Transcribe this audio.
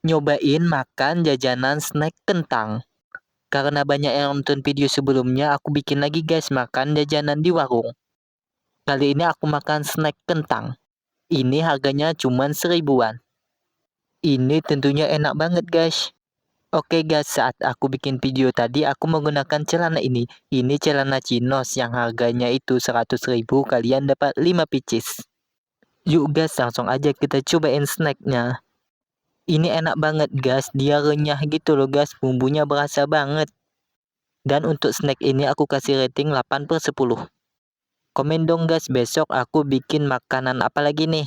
Nyobain makan jajanan snack kentang. Karena banyak yang nonton video sebelumnya, aku bikin lagi guys makan jajanan di warung. Kali ini aku makan snack kentang. Ini harganya cuman 1000-an. Ini tentunya enak banget guys. Oke guys, saat aku bikin video tadi aku menggunakan celana ini. Ini celana chinos yang harganya itu 100.000, kalian dapat 5 pieces. Yuk guys, langsung aja kita cobain snacknya. Ini enak banget guys, dia renyah gitu loh guys, bumbunya berasa banget. Dan untuk snack ini aku kasih rating 8/10. Komen dong guys, besok aku bikin makanan apa lagi nih?